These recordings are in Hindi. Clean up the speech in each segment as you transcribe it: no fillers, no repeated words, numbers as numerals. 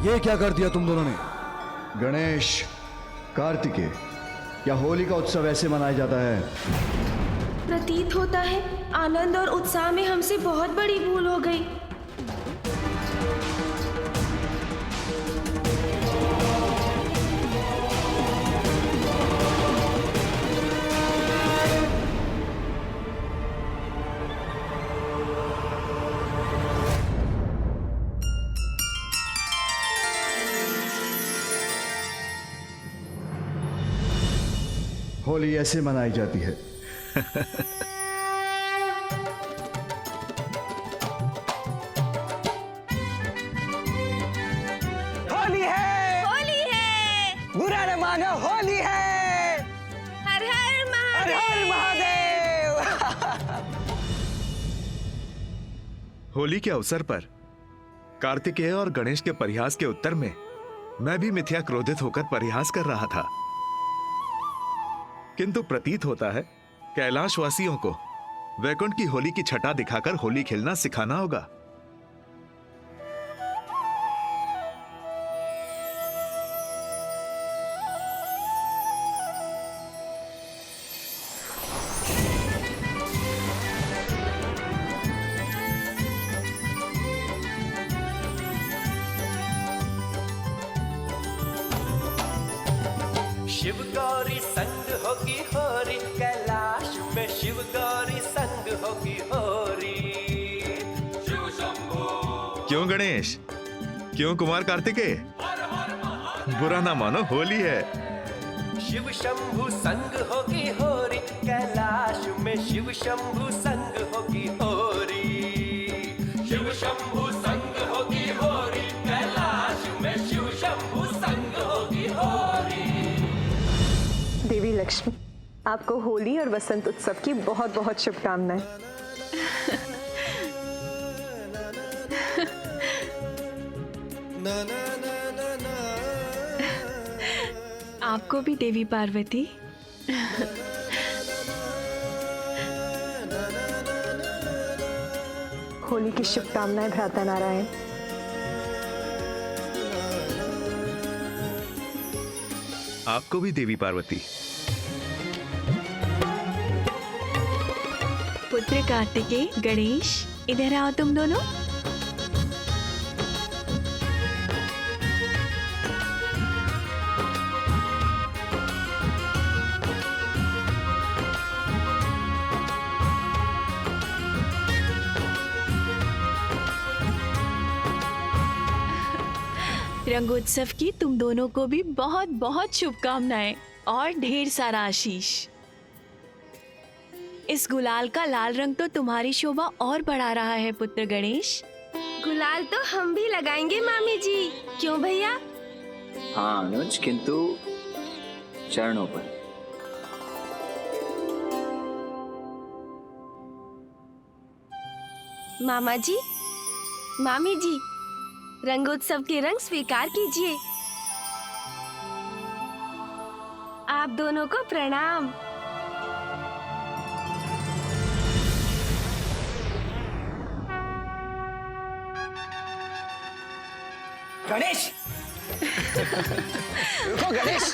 ये क्या कर दिया तुम दोनों ने? गणेश, कार्तिकेय, क्या होली का उत्सव ऐसे मनाया जाता है? प्रतीत होता है आनंद और उत्साह में हमसे बहुत बड़ी भूल हो गई। होली ऐसे मनाई जाती है। होली है, होली है, बुरा न मानो, होली है। हर हर हर हर महादेव। महादेव। होली के अवसर पर कार्तिकेय और गणेश के परिहास के उत्तर में मैं भी मिथ्या क्रोधित होकर परिहास कर रहा था, किंतु प्रतीत होता है कैलाशवासियों को वैकुंठ की होली की छटा दिखाकर होली खेलना सिखाना होगा। शिव गौरी संग होगी होरी, कैलाश में शिव गौरी संग होगी होरी। शिव शंभू। क्यों गणेश, क्यों कुमार कार्तिकेय? बुरा ना मानो, होली है। शिव शंभू संग होगी होरी, कैलाश में शिव शंभू संग होगी होरी। शिव शंभू संग होगी होरी, कैलाश में शिव शंभू संग होगी होरी। देवी लक्ष्मी, आपको होली और वसंत उत्सव की बहुत बहुत शुभकामनाएं। आपको भी देवी पार्वती। होली की शुभकामनाएं भ्राता नारायण। आपको भी देवी पार्वती। पुत्र कार्तिकेय, गणेश, इधर आओ तुम दोनों। रंगोत्सव की तुम दोनों को भी बहुत बहुत शुभकामनाएं और ढेर सारा आशीष। इस गुलाल का लाल रंग तो तुम्हारी शोभा और बढ़ा रहा है पुत्र गणेश। गुलाल तो हम भी लगाएंगे मामी जी, क्यों भैया? हाँ अनुज, किंतु चरणों पर। मामा जी, मामी जी, रंगोत्सव के रंग स्वीकार कीजिए। आप दोनों को प्रणाम। गणेश, रुको गणेश,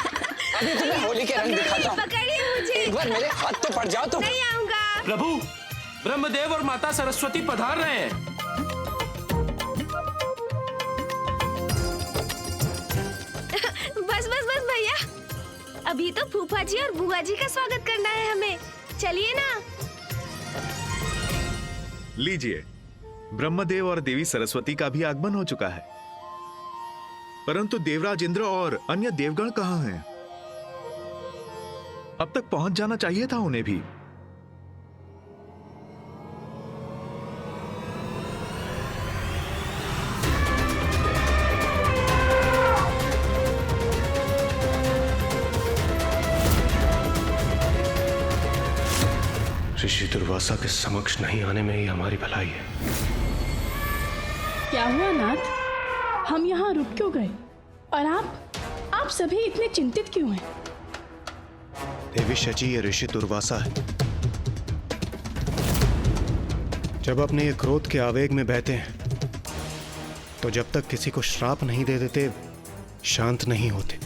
अभी तुम्हें होली के रंग दिखाता हूँ। पकड़िए मुझे। एक बार मेरे हाथ तो पड़ जाओ तुम। नहीं आऊंगा। प्रभु, ब्रह्मदेव और माता सरस्वती पधार रहे हैं। बस बस बस भैया, अभी तो फूफा जी और बुआ जी का स्वागत करना है हमें। चलिए ना। लीजिए, ब्रह्मदेव और देवी सरस्वती का भी आगमन हो चुका है, परंतु देवराज इंद्र और अन्य देवगण कहाँ हैं? अब तक पहुंच जाना चाहिए था उन्हें भी। ऋषि दुर्वासा के समक्ष नहीं आने में ही हमारी भलाई है। क्या हुआ नाथ, हम यहाँ रुक क्यों गए? और आप सभी इतने चिंतित क्यों हैं? देवी शची, ये ऋषि दुर्वासा है। जब अपने ये क्रोध के आवेग में बहते हैं तो जब तक किसी को श्राप नहीं दे देते शांत नहीं होते।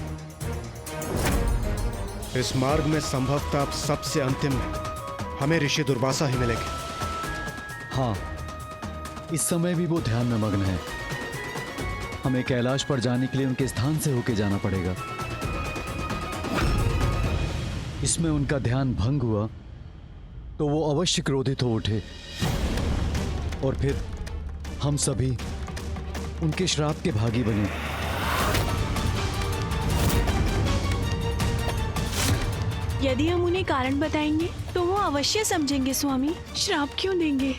इस मार्ग में संभवतः सबसे अंतिम में हमें ऋषि दुर्वासा ही मिलेंगे। हाँ, इस समय भी वो ध्यान में मग्न है। हमें कैलाश पर जाने के लिए उनके स्थान से होके जाना पड़ेगा। इसमें उनका ध्यान भंग हुआ तो वो अवश्य क्रोधित हो उठे और फिर हम सभी उनके श्राप के भागी बने। यदि हम उन्हें कारण बताएंगे तो वो अवश्य समझेंगे स्वामी। श्राप क्यों देंगे?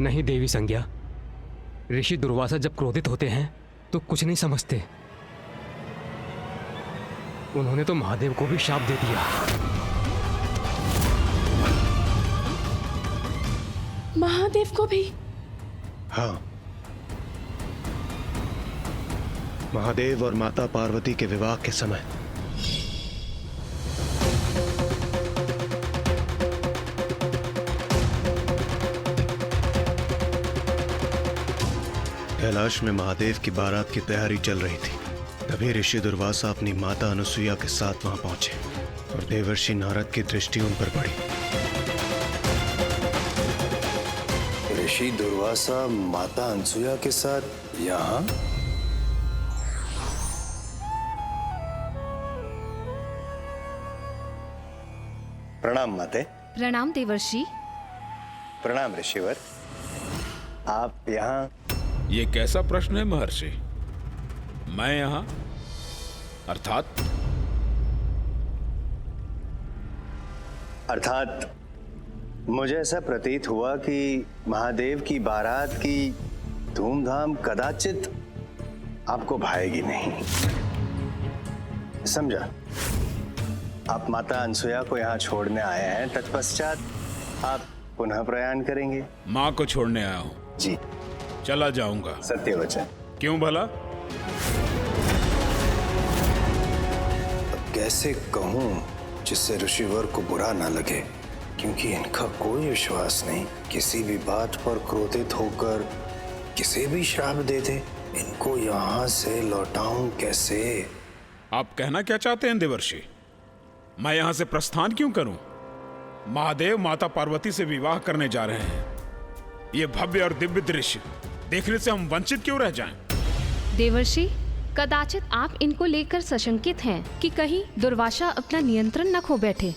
नहीं देवी संज्ञा, ऋषि दुर्वासा जब क्रोधित होते हैं तो कुछ नहीं समझते। उन्होंने तो महादेव को भी शाप दे दिया। महादेव को भी? हाँ, महादेव और माता पार्वती के विवाह के समय कैलाश में महादेव की बारात की तैयारी चल रही थी। तभी ऋषि दुर्वासा अपनी माता अनुसुईया के साथ वहां पहुंचे और देवर्षि नारद की दृष्टि उन पर पड़ी। ऋषि दुर्वासा माता अनुसुईया के साथ यहाँ? प्रणाम माते। प्रणाम देवर्षि। प्रणाम ऋषिवर। आप यहाँ? ये कैसा प्रश्न है महर्षि? मैं यहाँ अर्थात मुझे ऐसा प्रतीत हुआ कि महादेव की बारात की धूमधाम कदाचित आपको भाएगी नहीं। समझा? आप माता अनुसुईया को यहाँ छोड़ने आए हैं, तत्पश्चात आप पुनः प्रयाण करेंगे। माँ को छोड़ने आया हूँ जी। चला जाऊंगा। सत्य वचन। क्यों भला? अब कैसे कहूं जिससे ऋषिवर को बुरा ना लगे, क्योंकि इनका कोई विश्वास नहीं। किसी भी बात पर क्रोधित होकर किसे भी श्राप दे दे। इनको यहाँ से लौटाऊं कैसे? आप कहना क्या चाहते हैं देवर्षि? मैं यहाँ से प्रस्थान क्यों करूं? महादेव माता पार्वती से विवाह करने जा रहे हैं। ये भव्य और दिव्य दृश्य देखने से हम वंचित क्यों रह जाएं? देवर्षि, कदाचित आप इनको लेकर सशंकित हैं कि कहीं दुर्वासा अपना नियंत्रण न खो बैठे,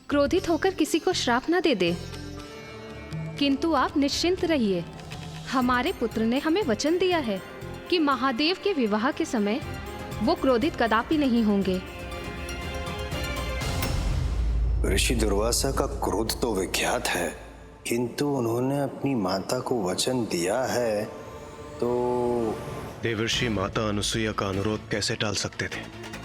क्रोधित होकर किसी को श्राप न दे दे। किंतु आप निश्चिंत रहिए, हमारे पुत्र ने हमें वचन दिया है कि महादेव के विवाह के समय वो क्रोधित कदापि नहीं होंगे। ऋषि दुर्वासा का क्रोध तो विख्यात है, किंतु उन्होंने अपनी माता को वचन दिया है तो देवर्षि माता अनुसुईया का अनुरोध कैसे टाल सकते थे?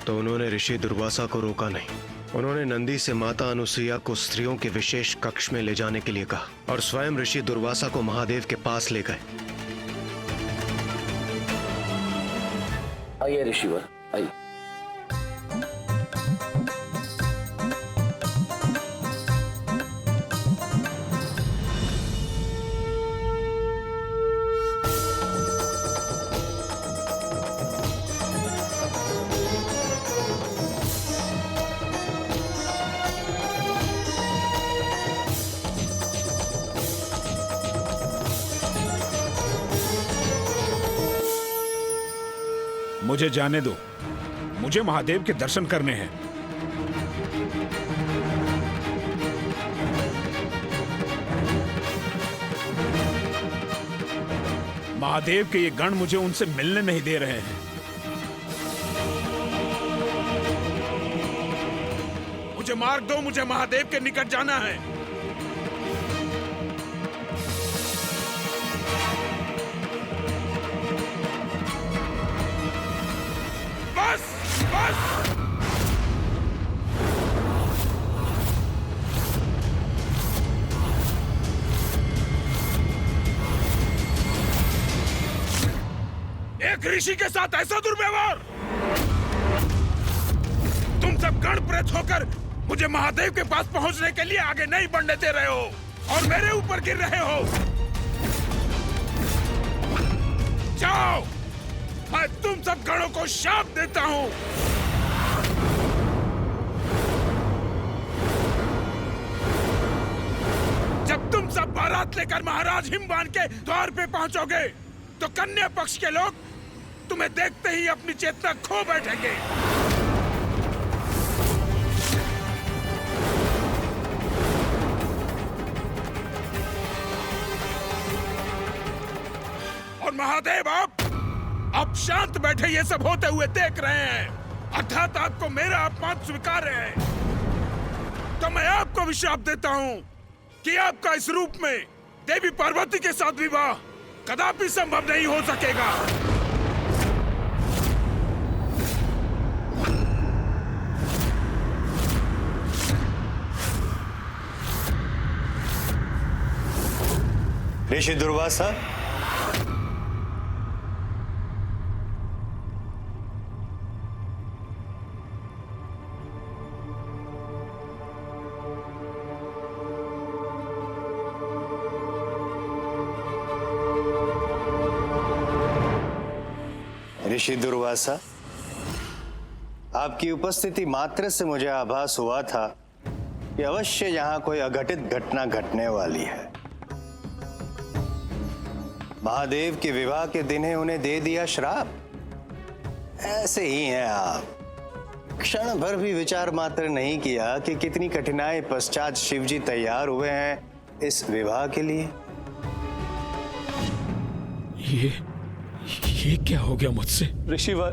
तो उन्होंने ऋषि दुर्वासा को रोका नहीं। उन्होंने नंदी से माता अनुसुईया को स्त्रियों के विशेष कक्ष में ले जाने के लिए कहा और स्वयं ऋषि दुर्वासा को महादेव के पास ले गए। आइए ऋषिवर, आइए। मुझे जाने दो, मुझे महादेव के दर्शन करने हैं। महादेव के ये गण मुझे उनसे मिलने नहीं दे रहे हैं। मुझे मार्ग दो, मुझे महादेव के निकट जाना है। बस बस। एक ऋषि के साथ ऐसा दुर्व्यवहार! तुम सब गण प्रेत होकर मुझे महादेव के पास पहुंचने के लिए आगे नहीं बढ़ने दे रहे हो और मेरे ऊपर गिर रहे हो। जाओ, मैं तुम सब गणों को शाप देता हूं। जब तुम सब बारात लेकर महाराज हिमवान के द्वार पे पहुंचोगे तो कन्या पक्ष के लोग तुम्हें देखते ही अपनी चेतना खो बैठेंगे। और महादेव आप शांत बैठे ये सब होते हुए देख रहे हैं, अर्थात आपको मेरा अपमान स्वीकार है। तो मैं आपको भी श्राप देता हूं कि आपका इस रूप में देवी पार्वती के साथ विवाह कदापि संभव नहीं हो सकेगा। ऋषि दुर्वासा, ऋषि दुर्वासा, आपकी उपस्थिति मात्र से मुझे आभास हुआ था कि अवश्य यहां कोई अघटित घटना घटने वाली है। महादेव के विवाह के दिन ही उन्हें दे दिया श्राप। ऐसे ही हैं आप। क्षण भर भी विचार मात्र नहीं किया कि कितनी कठिनाई पश्चात शिवजी तैयार हुए हैं इस विवाह के लिए। ये क्या हो गया मुझसे? ऋषिवर,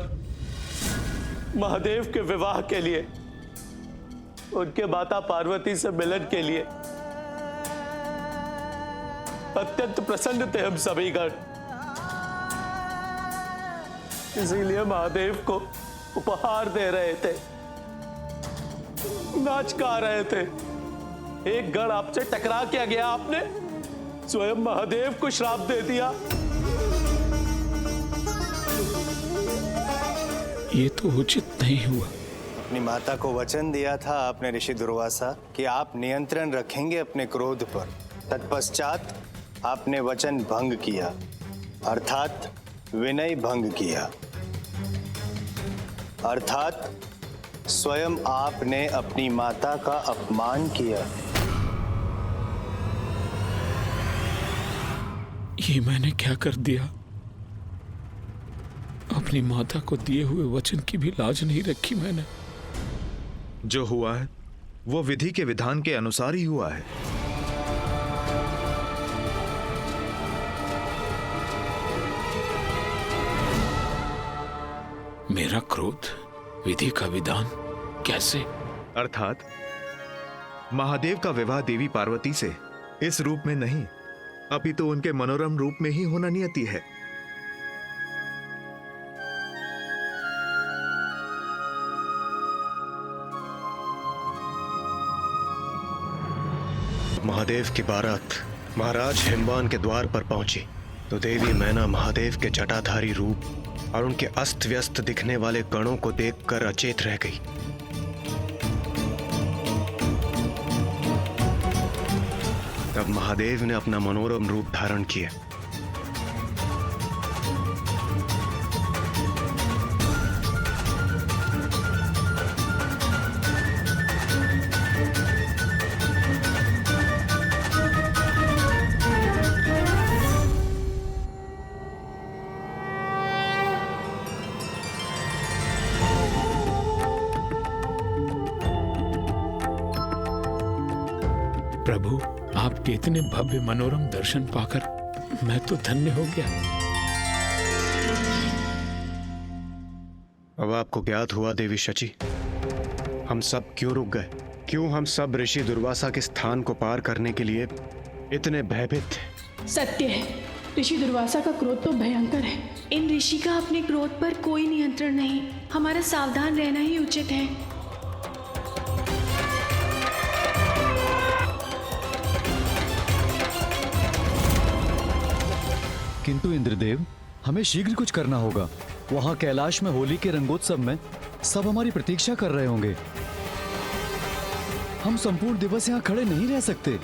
महादेव के विवाह के लिए, उनके माता पार्वती से मिलन के लिए अत्यंत प्रसन्न थे हम सभी गण। इसीलिए महादेव को उपहार दे रहे थे, नाच गा रहे थे। एक गण आपसे टकरा क्या गया, आपने स्वयं महादेव को श्राप दे दिया। ये तो उचित नहीं हुआ। अपनी माता को वचन दिया था आपने ऋषि दुर्वासा कि आप नियंत्रण रखेंगे अपने क्रोध पर। तत्पश्चात आपने वचन भंग किया, अर्थात विनय भंग किया। अर्थात स्वयं आपने अपनी माता का अपमान किया। ये मैंने क्या कर दिया? अपनी माता को दिए हुए वचन की भी लाज नहीं रखी मैंने। जो हुआ है वो विधि के विधान के अनुसार ही हुआ है। मेरा क्रोध विधि का विधान कैसे? अर्थात महादेव का विवाह देवी पार्वती से इस रूप में नहीं, अपितु उनके मनोरम रूप में ही होना नियति है। महादेव की बारात महाराज हिमवान के द्वार पर पहुंची तो देवी मैना महादेव के जटाधारी रूप और उनके अस्त व्यस्त दिखने वाले गणों को देखकर अचेत रह गई। तब महादेव ने अपना मनोरम रूप धारण किया। प्रभु, आपके इतने भव्य मनोरम दर्शन पाकर मैं तो धन्य हो गया। अब आपको ज्ञात हुआ देवी शची, हम सब क्यों रुक गए, क्यों हम सब ऋषि दुर्वासा के स्थान को पार करने के लिए इतने भयभीत थे। सत्य है, ऋषि दुर्वासा का क्रोध तो भयंकर है। इन ऋषि का अपने क्रोध पर कोई नियंत्रण नहीं, हमारा सावधान रहना ही उचित है। किंतु इंद्रदेव, हमें शीघ्र कुछ करना होगा। वहां कैलाश में होली के रंगोत्सव में सब हमारी प्रतीक्षा कर रहे होंगे। हम संपूर्ण दिवस यहां खड़े नहीं रह सकते।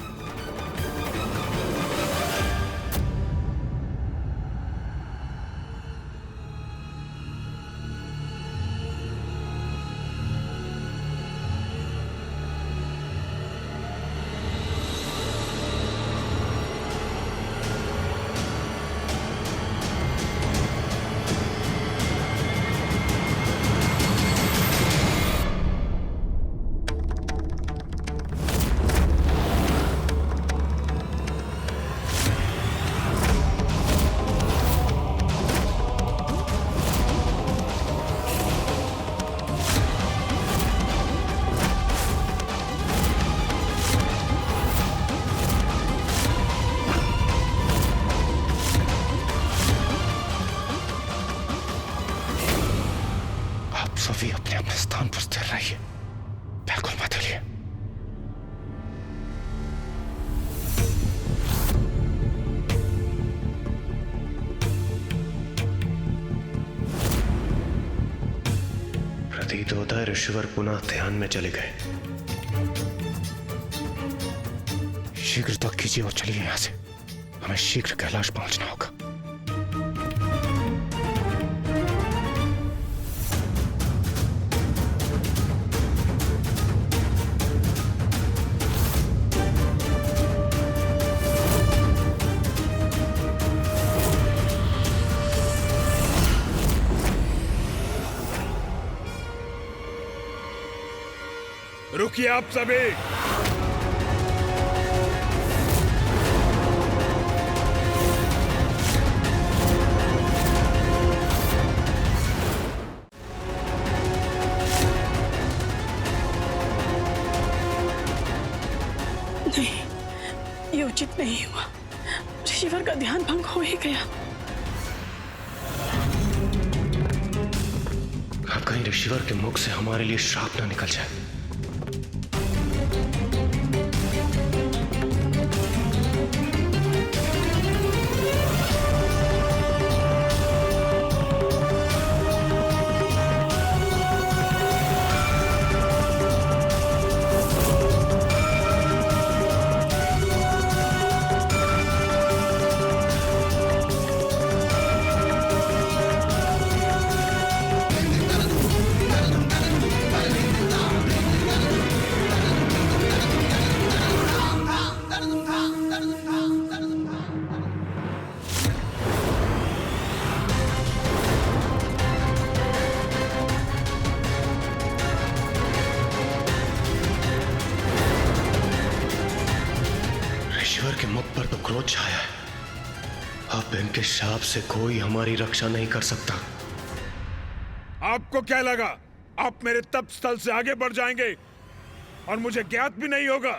सभी अपने अपने स्थान पर स्थिर रहिए, बिल्कुल मत हिलिए। प्रतीत होता है ऋषिवर पुनः ध्यान में चले गए। शीघ्रता कीजिए और चलिए यहां से, हमें शीघ्र कैलाश पहुंचना होगा। रुकिए आप सभी। नहीं, ये उचित नहीं हुआ। ऋषिवर का ध्यान भंग हो ही गया। अब कहीं ऋषिवर के मुख से हमारे लिए श्राप न निकल जाए। के मुख पर तो क्रोध छाया है। अब इनके शाप से कोई हमारी रक्षा नहीं कर सकता। आपको क्या लगा आप मेरे तप स्थल से आगे बढ़ जाएंगे और मुझे ज्ञात भी नहीं होगा?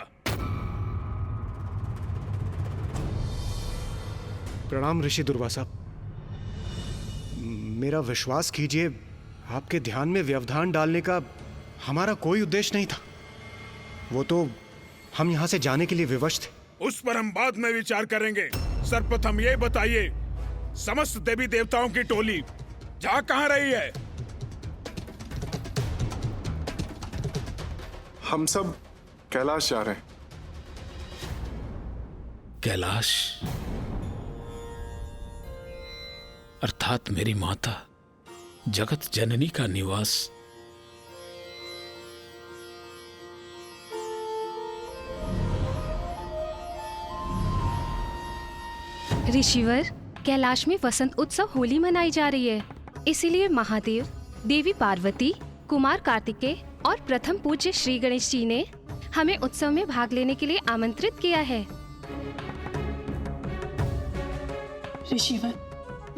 प्रणाम ऋषि दुर्वासा। मेरा विश्वास कीजिए, आपके ध्यान में व्यवधान डालने का हमारा कोई उद्देश्य नहीं था। वो तो हम यहां से जाने के लिए विवश थे। उस पर हम बाद में विचार करेंगे। सर्वप्रथम ये बताइए, समस्त देवी देवताओं की टोली जा कहां रही है? हम सब कैलाश जा रहे हैं। कैलाश अर्थात मेरी माता जगत जननी का निवास। ऋषिवर, कैलाश में वसंत उत्सव होली मनाई जा रही है, इसीलिए महादेव, देवी पार्वती, कुमार कार्तिकेय और प्रथम पूज्य श्री गणेश जी ने हमें उत्सव में भाग लेने के लिए आमंत्रित किया है। ऋषिवर,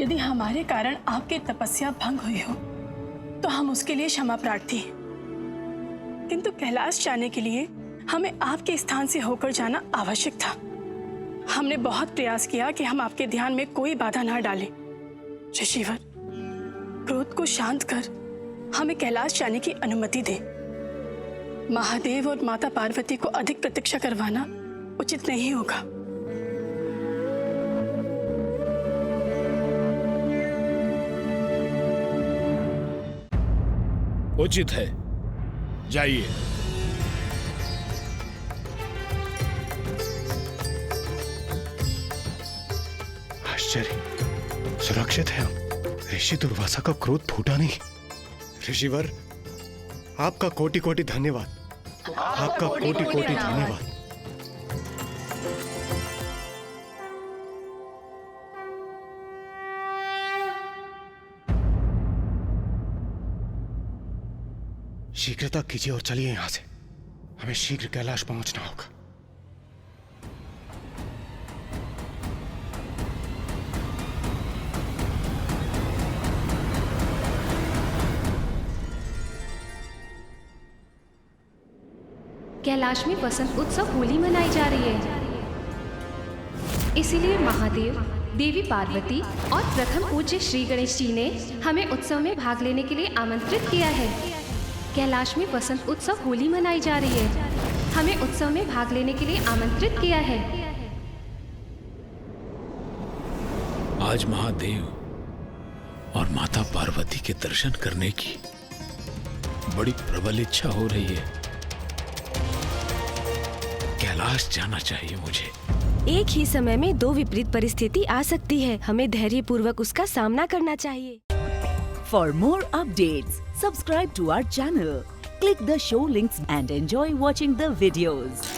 यदि हमारे कारण आपकी तपस्या भंग हुई हो तो हम उसके लिए क्षमा प्रार्थी हैं। किंतु कैलाश जाने के लिए हमें आपके स्थान से होकर जाना आवश्यक था। हमने बहुत प्रयास किया कि हम आपके ध्यान में कोई बाधा ना डालें। ऋषिवर, क्रोध को शांत कर हमें कैलाश जाने की अनुमति दे। महादेव और माता पार्वती को अधिक प्रतीक्षा करवाना उचित नहीं होगा। उचित है, जाइए। आश्चर्य, सुरक्षित है हम। ऋषि दुर्वासा का क्रोध फूटा नहीं। ऋषिवर, आपका कोटि कोटि धन्यवाद। आपका कोटि कोटि धन्यवाद। शीघ्रता कीजिए और चलिए यहां से, हमें शीघ्र कैलाश पहुंचना होगा। कैलाश में वसंत उत्सव होली मनाई जा रही है, इसीलिए महादेव, देवी पार्वती और प्रथम पूज्य श्री गणेश जी ने हमें उत्सव में भाग लेने के लिए आमंत्रित किया है। कैलाश में वसंत उत्सव होली मनाई जा रही है। हमें उत्सव में भाग लेने के लिए आमंत्रित किया है। आज महादेव और माता पार्वती के दर्शन करने की बड़ी प्रबल इच्छा हो रही है। कैलाश जाना चाहिए मुझे। एक ही समय में दो विपरीत परिस्थिति आ सकती है, हमें धैर्य पूर्वक उसका सामना करना चाहिए। For more updates, subscribe to our channel, click the show links and enjoy watching the videos.